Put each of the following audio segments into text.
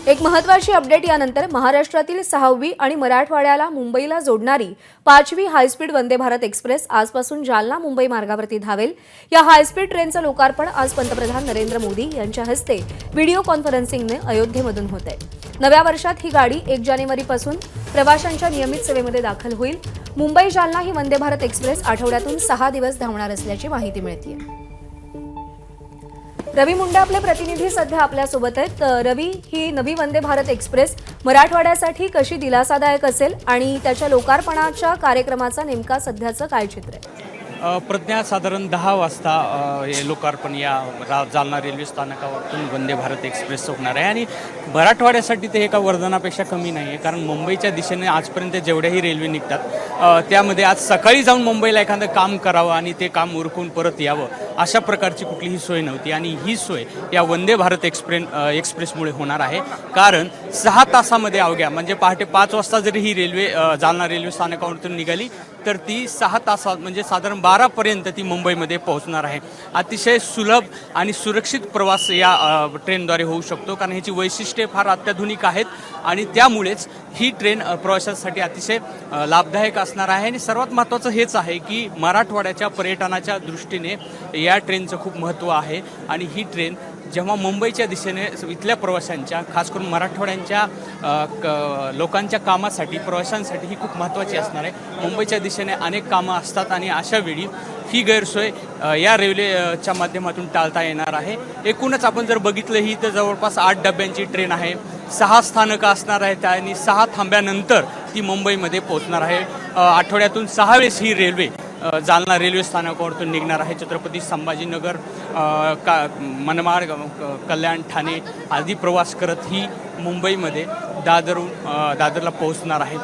एक महत्त्वाची अपडेट यानंतर महाराष्ट्रातील 6वी आणि मराठवाड्याला मुंबईला जोडणारी 5वी हायस्पीड वंदे भारत एक्सप्रेस आजपासून जालना मुंबई मार्गावरती धावेल। या हायस्पीड ट्रेनचं लोकार्पण आज पंतप्रधान नरेंद्र मोदी यांच्या हस्ते व्हिडिओ कॉन्फरन्सिंगने अयोध्येमधून होत आहे। नव्या वर्षात ही गाडी 1 जानेवारीपासून प्रवाशांच्या नियमित सेवेमध्ये दाखल होईल। मुंबई जालना ही वंदे भारत एक्सप्रेस आठवड्यातून 6 दिवस धावणार असल्याची माहिती मिळते। रवी मुंडे आपले प्रतिनिधी सध्या आपल्यासोबत आहेत। रवी, ही नवी वंदे भारत एक्सप्रेस मराठवाड्यासाठी कशी दिलासादायक असेल आणि त्याच्या लोकार्पणाच्या कार्यक्रमाचा नेमका सध्याचं काय चित्र आहे? प्रज्ञा साधारण 10 वाजता हे लोकार्पण या जालना रेल्वे स्थानकावरून वंदे भारत एक्सप्रेसचं होणार आहे आणि मराठवाड्यासाठी ते एका वरदानापेक्षा कमी नाही आहे, कारण मुंबईच्या दिशेने आजपर्यंत जेवढ्याही रेल्वे निघतात त्यामध्ये आज सकाळी जाऊन मुंबईला एखादं काम करावं आणि ते काम उरकून परत यावं अशा प्रकारची कुठलीही सोय नव्हती आणि ही सोय या वंदे भारत एक्सप्रेसमुळे होणार आहे। कारण 6 तासामध्ये अवघ्या म्हणजे पहाटे 5 वाजता जरी ही रेल्वे जालना रेल्वे स्थानकावरून निघाली तर ती 6 तासात म्हणजे साधारण 12 पर्यंत ती मुंबईमध्ये पोहोचणार आहे। अतिशय सुलभ आणि सुरक्षित प्रवास या ट्रेनद्वारे होऊ शकतो, कारण ह्याची वैशिष्ट्ये फार अत्याधुनिक आहेत आणि त्यामुळेच ही ट्रेन प्रवाशांसाठी अतिशय लाभदायक असणार आहे। आणि सर्वात महत्त्वाचं हेच आहे की मराठवाड्याच्या पर्यटनाच्या दृष्टीने या ट्रेनचं खूप महत्त्व आहे आणि ही ट्रेन जेव्हा मुंबईच्या दिशेने इथल्या प्रवाशांच्या खास करून मराठवाड्यांच्या लोकांच्या कामासाठी प्रवाशांसाठी ही खूप महत्त्वाची असणार आहे। मुंबईच्या दिशेने अनेक कामं असतात आणि अशा वेळी ही गैरसोय या रेल्वेच्या माध्यमातून टाळता येणार आहे। एकूणच आपण जर बघितलं ही तर जवळपास 8 डब्यांची ट्रेन आहे, 6 स्थानकं असणार आहेत आणि 6 थांब्यानंतर ती मुंबईमध्ये पोहोचणार आहे। आठवड्यातून 6 वेळेस ही रेल्वे जालना रेल्वे स्थानकावरून निघणार आहे। छत्रपती संभाजीनगर, मनमाड, कल्याण, ठाणे आदी प्रवास करत ही मुंबईमध्ये दादरला पोहोचणार आहे।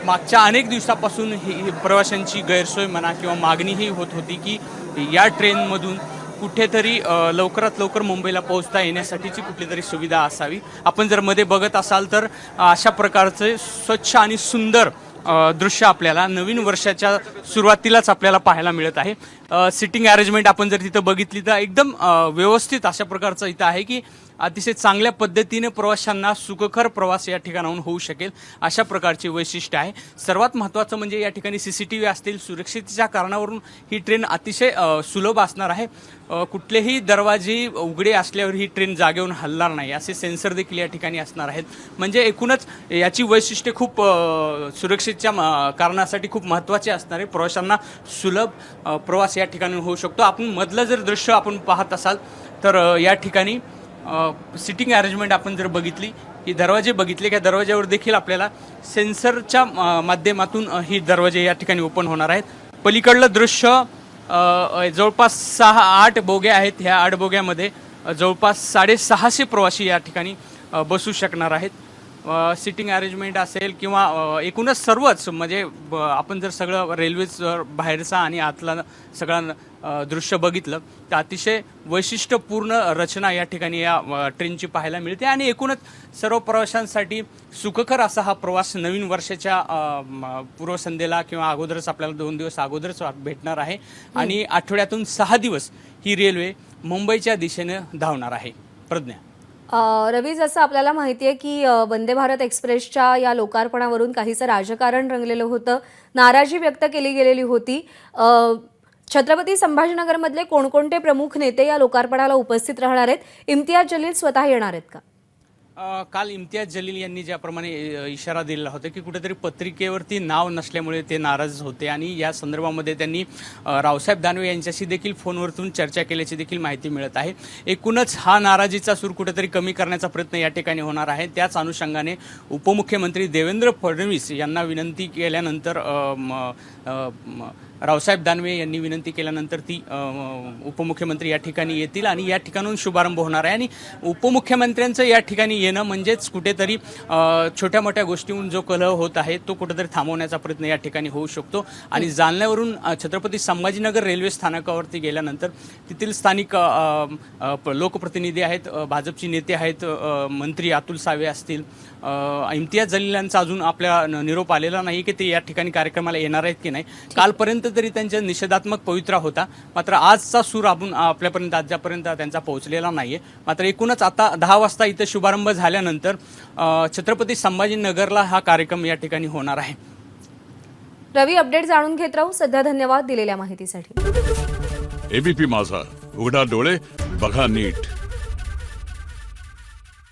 मागच्या अनेक दिवसापासून ही प्रवाशांची गैरसोय म्हणा किंवा मागणीही होत होती की या ट्रेनमधून कुठेतरी लवकरात लवकर मुंबईला पोहोचता येण्यासाठीची कुठली तरी सुविधा असावी। आपण जर मध्ये बघत असाल तर अशा प्रकारचे स्वच्छ आणि सुंदर दृश्य आपल्याला नवीन वर्षाच्या सुरुवातीलाच आपल्याला पाहायला मिळत आहे। सिटिंग अरेंजमेंट आपण जर तिथं बघितली तर एकदम व्यवस्थित अशा प्रकारचं इथं आहे की अतिशय चांगल्या पद्धतीने प्रवाशांना सुखकर प्रवास या ठिकाणाहून होऊ शकेल अशा प्रकारची वैशिष्ट्य आहे। सर्वात महत्त्वाचं म्हणजे या ठिकाणी CCTV असतील। सुरक्षिततेच्या कारणावरून ही ट्रेन अतिशय सुलभ असणार आहे। कुठलेही दरवाजे उघडे असल्यावर ही ट्रेन जागेवरून हलणार नाही असे सेन्सर देखील या ठिकाणी असणार आहेत। म्हणजे एकूणच याची वैशिष्ट्ये खूप सुरक्षेच्या कारणासाठी खूप महत्त्वाचे असणार आहे। प्रवाशांना सुलभ प्रवास या ठिकाणी होऊ शकतो। आपण मधलं जर दृश्य आपण पाहत असाल तर या ठिकाणी सिटिंग अरेंजमेंट आपण जर बघितली की दरवाजे बघितले की दरवाज्यावर देखील आपल्याला सेन्सरच्या माध्यमातून ही दरवाजे या ठिकाणी ओपन होणार आहेत। पलीकडलं दृश्य जवळपास 6-8 बोग्या आहेत। ह्या 8 बोग्यामध्ये जवळपास 650 प्रवासी या ठिकाणी बसू शकणार आहेत। सिटिंग अरेंजमेंट असेल किंवा एकूणच सर्वच म्हणजे आपण जर सगळं रेल्वेच बाहेरचा आणि आतला सगळं दृश्य बघितलं तर अतिशय वैशिष्ट्यपूर्ण रचना या ठिकाणी या ट्रेनची पाहायला मिळते आणि एकूणच सर्व प्रवाशांसाठी सुखकर असा हा प्रवास नवीन वर्षाच्या पूर्वसंध्येला किंवा अगोदरच आपल्याला 2 दिवस अगोदरच भेटणार आहे आणि आठवड्यातून 6 दिवस ही रेल्वे मुंबईच्या दिशेने धावणार आहे। प्रज्ञा, रवी, जसं आपल्याला माहिती आहे की वंदे भारत एक्सप्रेसच्या या लोकार्पणावरून काहीसं राजकारण रंगलेलं होतं, नाराजी व्यक्त केली गेलेली होती। छत्रपती संभाजीनगरमधले कोणकोणते प्रमुख नेते या लोकार्पणाला उपस्थित राहणार आहेत? इम्तियाज जलील स्वतः येणार आहेत का? काल इम्तियाज जलील यांनी ज्याप्रमाणे इशारा दिलेला होता की कुठेतरी पत्रिकेवरती नाव नसल्यामुळे ते नाराज होते आणि या संदर्भामध्ये त्यांनी रावसाहेब दानवे यांच्याशी देखील फोनवरतून चर्चा केल्याची देखील माहिती मिळत आहे। एकूणच हा नाराजीचा सूर कुठेतरी कमी करण्याचा प्रयत्न या ठिकाणी होणार आहे। त्याच अनुषंगाने उपमुख्यमंत्री देवेंद्र फडणवीस यांना विनंती केल्यानंतर रावसाहेब दानवे यांनी विनंती केल्यानंतर ती उपमुख्यमंत्री या ठिकाणी येतील आणि या ठिकाणून शुभारंभ होणार आहे। आणि उपमुख्यमंत्र्यांचं या ठिकाणी येणं म्हणजेच कुठेतरी छोट्या मोठ्या गोष्टीहून जो कलह होत आहे तो कुठेतरी थांबवण्याचा प्रयत्न या ठिकाणी होऊ शकतो। आणि जालन्यावरून छत्रपती संभाजीनगर रेल्वे स्थानकावरती गेल्यानंतर तेथील स्थानिक लोकप्रतिनिधी आहेत, भाजपची नेते आहेत, मंत्री अतुल सावे असतील, इम्तियाज जलील यांचा अजून आपल्या निरोप आलेला नाही की ते या ठिकाणी कार्यक्रमाला येणार आहेत की नाही। कालपर्यंत तरी त्यांच्या निषेधात्मक पवित्रा होता. मात्र आजचा सूर आपण आपल्यापर्यंत आजपर्यंत त्यांचा पोहोचलेला नाहीये. मात्र एकूणच आता 10 वाजता इथे शुभारंभ झाल्यानंतर छत्रपती संभाजीनगरला हा कार्यक्रम या ठिकाणी होणार आहे. रवी, अपडेट जाणून घेत राहू. सध्या धन्यवाद दिलेल्या माहितीसाठी. एबीपी माझा, उघडा डोळे बघा नीट.